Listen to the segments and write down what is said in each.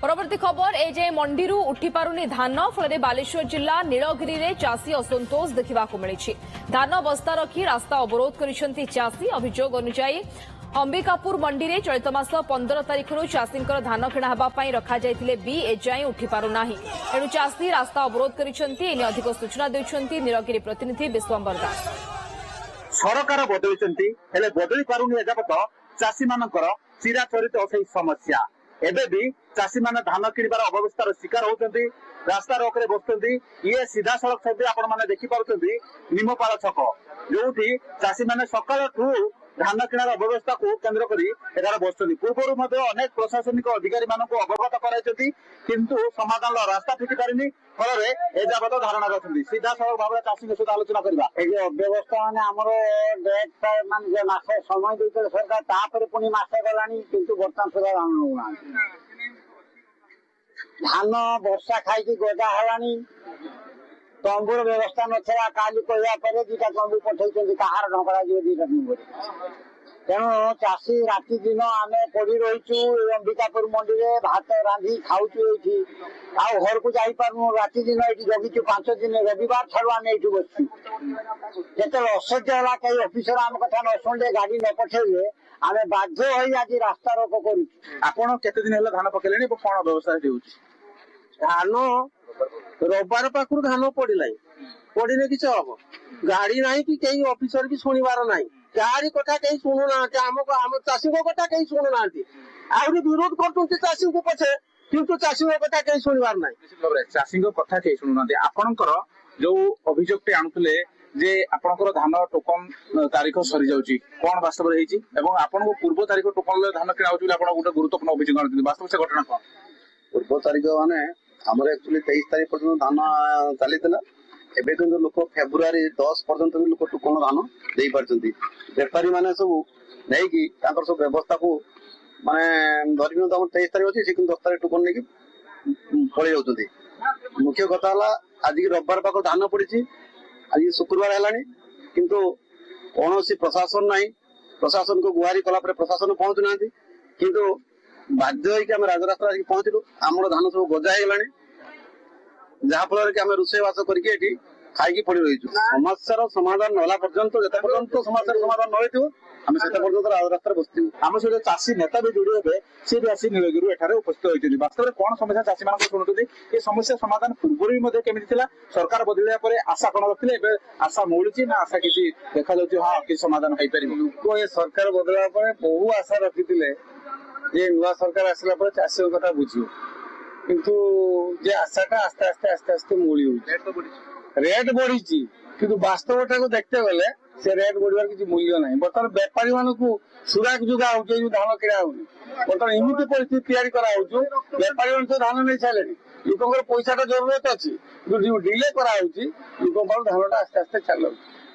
परवर्ती खबर ए जे मंडी उठी पारुनी धान फल बालेश्वर जिला नीलगिरी में चाषी असंतोष देखा मिली। धान बस्ता रखी रास्ता अवरोध कर चाषी। अभियोग अनुसार अंबिकापुर मंडी में चलित मास 15 तारिख चाषी धान किणा रखा भी एजाएं उठी पारुना। एणु चाषी रास्ता अवरोध कर अधिक सूचना देउछन्ति नीलगिरी प्रतिनिधि विश्वम्बर दास। सरकार बदली पारुनी एजावत चाषी मानकर चिराचरित समस्या। एबे भी चाषी माने धान किणवार अव्यवस्थार शिकार होती। रास्ता रोकरे बसुंती। ये सीधा सड़क छवि आपण माने देखि पारुछन्ती निमपाल छक जो चाषी माने सकाळ धान किणार अव्यवस्था को केन्द्र करी एगार बसुंती। पूर्व अनेक प्रशासनिक अधिकारी मानक अवगत कराइछन्ती किंतु समाधान रास्ता फिटी पारिनी। फल एजावत धारणा रखुंती। सीधा सड़क भाव चाषी सहित आलोचना करबा। अव्यवस्था माने हमरो डेट माने मासे समय देते सरकार तापर पुनी मासे गलानी किंतु वर्तमान सुधा धान नउना। धान वर्षा खाई गजा हलानी। तंबुर व्यवस्था नथला काली कहया परे दिटा तंबू पठैछन्ती कहार ढंकड़ा जे दिटा तंबू। तेणु चाषी राति दिन आम पड़ी रहीचु अंबिकापुर मंडी में भात रांधि खाऊचु। घर को जापारू राति दिन ये जगिचु 5 दिन रविवार ठार आम ये बसु। जिते असह्य है कई अफिसर आम कथा न शुणिले गाड़ी न पठेले आम बाध्य हो आज रास्ता रोक करूँ। आपण केते दिन है धान पकेले कौन व्यवस्था धान रविवार पाखु धान पड़ा पड़े कि हम गाड़ी ना कि कई अफिसर भी शुणवार ना गाड़ी कथा कहीं शुणुना आम चाषी कथा कहीं शुणुना आहरी विरोध कर चाषी को पछे किंतु चाषी कथा कहीं शुणवार ना। चाषी कथा कहीं शुणुना आपणकर जो अभियोग आणुले जे आपणकर धान टोकन तारीख सरी जाउची कौन वास्तव आपन पूर्व तारीख टोकन धान किणा गोटे गुरुत्वपूर्ण अभियोग आनुले वास्तव से घटना कौन पूर्व तारीख माने हमर एक्चुअली 23 तारीख पर्यंत धान चली एबे किंतु लोक फेब्रुआरी 10 पर्यंत भी लोक टोकन धान दे पारछन्ती। व्यापारी माने सब नै कि तांकर सब व्यवस्था को माने धरिनो त 23 तारीख अछि से 10 तारीख टोकन नै कि पळै जाउछन्ती। मुख्य कथा हला आज की रविवार पाक धान पड़िछि आज शुक्रवार हेलानी किंतु कोनोसी प्रशासन नाही। प्रशासन को गुहारी कला पर प्रशासन पहुंचु नांती किंतु बाध्य होइके हम राजरास्ता आजि पहुंचलु। हमर धान सब गजा हे गेलानी जहा फल कि रोषे बास करके खाई पड़ी रही। समस्या समाधान नाला पर्यंत जिते पर्यंत समस्या समाधान न आम से राजरास्ता बसू। आम सहित चाषी नेता भी जोड़ी हे सी भी आसी नीलगिरी एठारे उपस्थित होती। वास्तव में कौन समस्या चाषी मान शुणुंट ये समस्या समाधान पूर्व भी केमी सरकार बदलिया पर आशा कौन रखिले आशा मिलूची ना आशा किसी देखा जाऊँ हाँ कि समाधान हो पार लोक ये सरकार बदलवा बहु आशा रखी नुआ सरकार आसला चाषी कथा बुझे किंतु जे आशाटा आस्ते आस्ते आस्ते आस्ते मूली रेट बढ़ी किंतु वास्तवटा को देखते गले से रेट बढ़िया किसी मूल्य ना। बर्तमान बेपारी मान सुराक जुगा हो धान किणा हो बर्तमान एमती परिस्थिति तैयारी बेपारी मान धान नहीं सारे लोक पैसा जरूरत अच्छी डिले कराऊँ लोक धानटा आस्ते आस्ते चल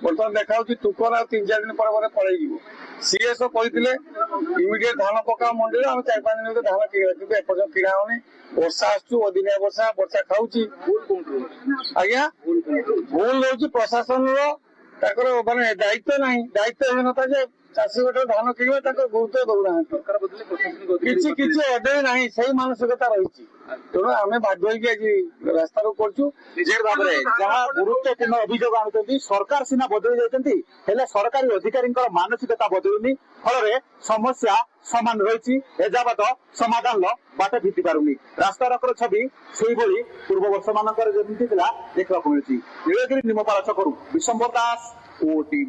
बर्तमान देखा टोकन आ 3-4 दिन पर पलैज सीएस कहते इमिडिएट धान पका मंडी में 4-5 दिन धान किना एपर्तन किणा होनी। वर्षा आसु अदिनिया वर्षा वर्षा खाऊँ आज्ञा भूल रोच प्रशासन माने दायित्व ना दायित्वहीनता चाषी गोटे धान किणवे गुरुत्व दौना किसी अदय ना से मानसिकता रही। तेणु आम बाध्य आज रास्ता रोक जहाँ गुरुत्वपूर्ण अभियोग आणुଛନ୍ତି सरकार सीना बदली जाती सरकारी अधिकारी मानसिकता बदलुनी फल समस्या समान रही एजावत समाधान बाट फिटी पारुनी। रास्ता रोकर छवि से पूर्व वर्ष मानक देखा मिली। नीलगिरी निमपाल छकरू विश्वम्बर दास, ओटीवी।